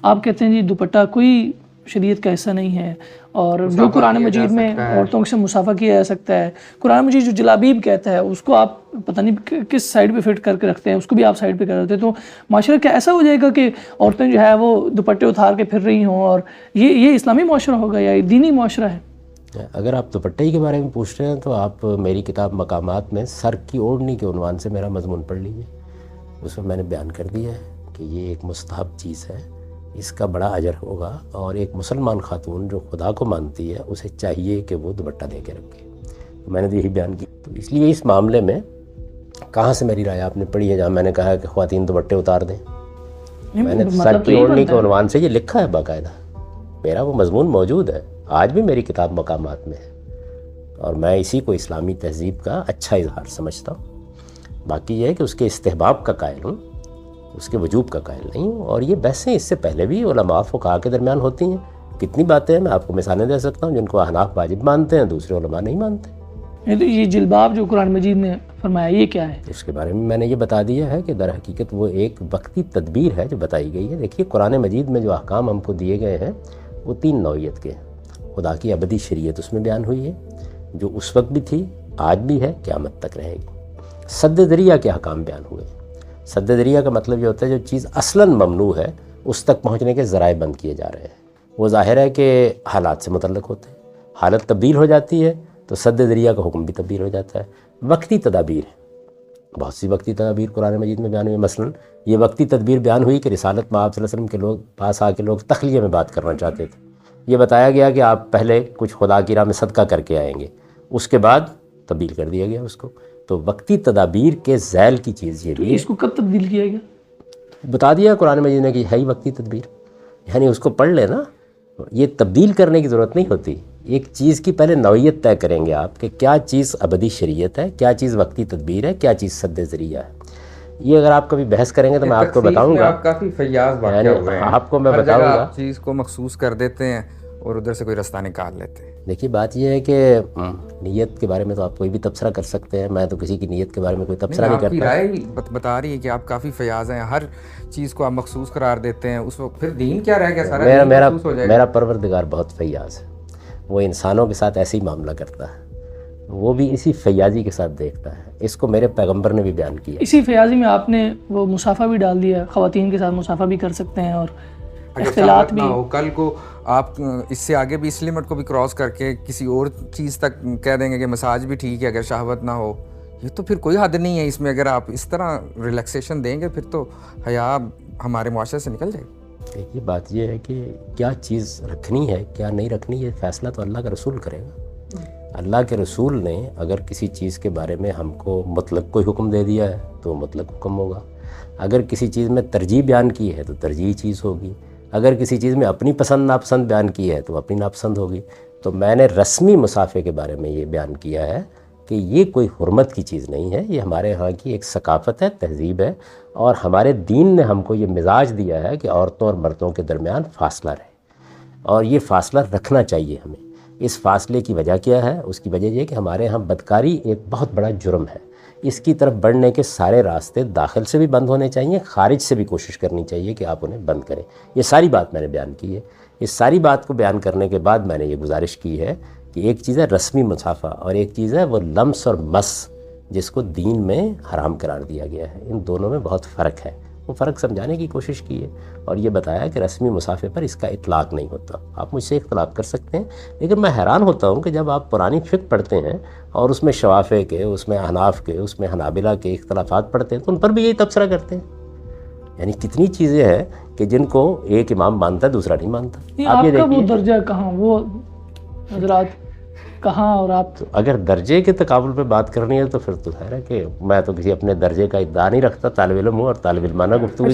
آپ کہتے ہیں جی دوپٹہ کوئی شریعت کا حصہ نہیں ہے، اور جو قرآن مجید میں عورتوں سے مصافحہ کیا جا سکتا ہے، قرآن مجید جو جلابیب کہتا ہے اس کو آپ پتہ نہیں کس سائڈ پہ فٹ کر کے رکھتے ہیں، اس کو بھی آپ سائڈ پہ کر دیتے ہیں، تو معاشرہ کیا ایسا ہو جائے گا کہ عورتیں جو ہے وہ دوپٹے اتار کے پھر رہی ہوں، اور یہ اسلامی معاشرہ ہوگا یا یہ دینی معاشرہ ہے؟ اگر آپ دوپٹے کے بارے میں پوچھ رہے ہیں تو آپ میری کتاب مقامات میں سر کی اوڑھنی کے عنوان سے میرا مضمون پڑھ لیجیے، اس میں نے بیان کر دیا ہے کہ یہ ایک مستحب چیز ہے، اس کا بڑا اجر ہوگا، اور ایک مسلمان خاتون جو خدا کو مانتی ہے اسے چاہیے کہ وہ دوپٹہ دے کے رکھے، میں نے یہی بیان کی۔ تو اس لیے اس معاملے میں کہاں سے میری رائے آپ نے پڑھی ہے جہاں میں نے کہا ہے کہ خواتین دوپٹے اتار دیں؟ میں نے سر کی اوڑھنی کے عنوان سے یہ لکھا ہے باقاعدہ، میرا وہ مضمون موجود ہے، آج بھی میری کتاب مقامات میں ہے، اور میں اسی کو اسلامی تہذیب کا اچھا اظہار سمجھتا ہوں۔ باقی یہ ہے کہ اس کے استحباب کا قائل ہوں، اس کے وجوب کا قائل نہیں ہوں، اور یہ بحثیں اس سے پہلے بھی علماء فقہاء کے درمیان ہوتی ہیں، کتنی باتیں ہیں، میں آپ کو مثالیں دے سکتا ہوں جن کو احناف واجب مانتے ہیں، دوسرے علماء نہیں مانتے۔ یہ جلباب جو قرآن مجید نے فرمایا یہ کیا ہے؟ اس کے بارے میں نے یہ بتا دیا ہے کہ در حقیقت وہ ایک وقتی تدبیر ہے جو بتائی گئی ہے۔ دیکھیے قرآن مجید میں جو احکام ہم کو دیے گئے ہیں وہ 3 نوعیت کے ہیں۔ خدا کی ابدی شریعت اس میں بیان ہوئی ہے جو اس وقت بھی تھی، آج بھی ہے، قیامت تک رہے گی۔ سد ذریعہ کے احکام بیان ہوئے۔ سد ذریعہ کا مطلب یہ ہوتا ہے جو چیز اصلاً ممنوع ہے اس تک پہنچنے کے ذرائع بند کیے جا رہے ہیں، وہ ظاہر ہے کہ حالات سے متعلق ہوتے ہیں، حالت تبدیل ہو جاتی ہے تو سد ذریعہ کا حکم بھی تبدیل ہو جاتا ہے۔ وقتی تدابیر ہے، بہت سی وقتی تدابیر قرآن مجید میں بیان ہوئی، مثلاً یہ وقتی تدبیر بیان ہوئی کہ رسالت میں آپ صلی اللہ علیہ وسلم کے لوگ پاس آ کے لوگ تخلیہ میں بات کرنا چاہتے تھے، یہ بتایا گیا کہ آپ پہلے کچھ خدا کی راہ میں صدقہ کر کے آئیں گے، اس کے بعد تبدیل کر دیا گیا اس کو۔ تو وقتی تدابیر کے ذیل کی چیز یہ بھی ہے۔ اس کو کب تبدیل کیا گیا؟ بتا دیا قرآن مجید نے کہ ہے ہی وقتی تدبیر، یعنی اس کو پڑھ لیں نا، یہ تبدیل کرنے کی ضرورت نہیں ہوتی۔ ایک چیز کی پہلے نوعیت طے کریں گے آپ کہ کیا چیز ابدی شریعت ہے، کیا چیز وقتی تدبیر ہے، کیا چیز سد ذریعہ ہے۔ یہ اگر آپ کبھی بحث کریں گے تو میں آپ کو بتاؤں گا، آپ کافی فیاض واقع ہوئے ہیں، آپ کو میں ہر بتاؤں جگہ گا آپ چیز کو مخصوص کر دیتے ہیں اور ادھر سے کوئی رستہ نکال لیتے ہیں۔ دیکھیے بات یہ ہے کہ نیت کے بارے میں تو آپ کوئی بھی تبصرہ کر سکتے ہیں، میں تو کسی کی نیت کے بارے میں کوئی تبصرہ نہیں کرتا۔ آپ کی رائے بتا رہی ہے کہ آپ کافی فیاض ہیں، ہر چیز کو آپ مخصوص قرار دیتے ہیں، اس وقت پھر دین کیا رہ گیا؟ سارا دین مخصوص ہو جائے گا۔ میرا پروردگار بہت فیاض ہے، وہ انسانوں کے ساتھ ایسے ہی معاملہ کرتا ہے، وہ بھی اسی فیاضی کے ساتھ دیکھتا ہے، اس کو میرے پیغمبر نے بھی بیان کیا۔ اسی فیاضی میں آپ نے وہ مصافحہ بھی ڈال دیا، خواتین کے ساتھ مصافحہ بھی کر سکتے ہیں، اور اختلاط بھی ہو، کل کو آپ اس سے آگے بھی اس لمٹ کو بھی کراس کر کے کسی اور چیز تک کہہ دیں گے کہ مساج بھی ٹھیک ہے اگر شہوت نہ ہو، یہ تو پھر کوئی حد نہیں ہے اس میں۔ اگر آپ اس طرح ریلیکسیشن دیں گے پھر تو حیا ہمارے معاشرے سے نکل جائے گی۔ دیکھیے بات یہ ہے کہ کیا چیز رکھنی ہے کیا نہیں رکھنی، یہ فیصلہ تو اللہ کا رسول کرے گا۔ اللہ کے رسول نے اگر کسی چیز کے بارے میں ہم کو مطلق کوئی حکم دے دیا ہے تو مطلق حکم ہوگا، اگر کسی چیز میں ترجیح بیان کی ہے تو ترجیح چیز ہوگی، اگر کسی چیز میں اپنی پسند ناپسند بیان کی ہے تو اپنی ناپسند ہوگی۔ تو میں نے رسمی مصافحے کے بارے میں یہ بیان کیا ہے کہ یہ کوئی حرمت کی چیز نہیں ہے، یہ ہمارے ہاں کی ایک ثقافت ہے، تہذیب ہے، اور ہمارے دین نے ہم کو یہ مزاج دیا ہے کہ عورتوں اور مردوں کے درمیان فاصلہ رہے، اور یہ فاصلہ رکھنا چاہیے ہمیں۔ اس فاصلے کی وجہ کیا ہے؟ اس کی وجہ یہ ہے کہ ہمارے ہاں بدکاری ایک بہت بڑا جرم ہے، اس کی طرف بڑھنے کے سارے راستے داخل سے بھی بند ہونے چاہیے، خارج سے بھی کوشش کرنی چاہیے کہ آپ انہیں بند کریں۔ یہ ساری بات میں نے بیان کی ہے۔ اس ساری بات کو بیان کرنے کے بعد میں نے یہ گزارش کی ہے کہ ایک چیز ہے رسمی مصافحہ اور ایک چیز ہے وہ لمس اور مس جس کو دین میں حرام قرار دیا گیا ہے، ان دونوں میں بہت فرق ہے۔ وہ فرق سمجھانے کی کوشش کی ہے اور یہ بتایا کہ رسمی مصافحے پر اس کا اطلاق نہیں ہوتا۔ آپ مجھ سے اختلاف کر سکتے ہیں، لیکن میں حیران ہوتا ہوں کہ جب آپ پرانی فقہ پڑھتے ہیں اور اس میں شوافع کے، اس میں احناف کے، اس میں حنابلہ کے اختلافات پڑھتے ہیں تو ان پر بھی یہی تبصرہ کرتے ہیں۔ یعنی کتنی چیزیں ہیں کہ جن کو ایک امام مانتا ہے دوسرا نہیں مانتا۔ آپ کا وہ درجہ کہاں، وہ حضرات کہاں، اور آپ اگر درجے کے تقابل پہ بات کرنی ہے تو پھر تو ظاہر ہے کہ میں تو کسی اپنے درجے کا ادعا نہیں رکھتا، طالب علم ہوں اور طالب علمانہ گفتگو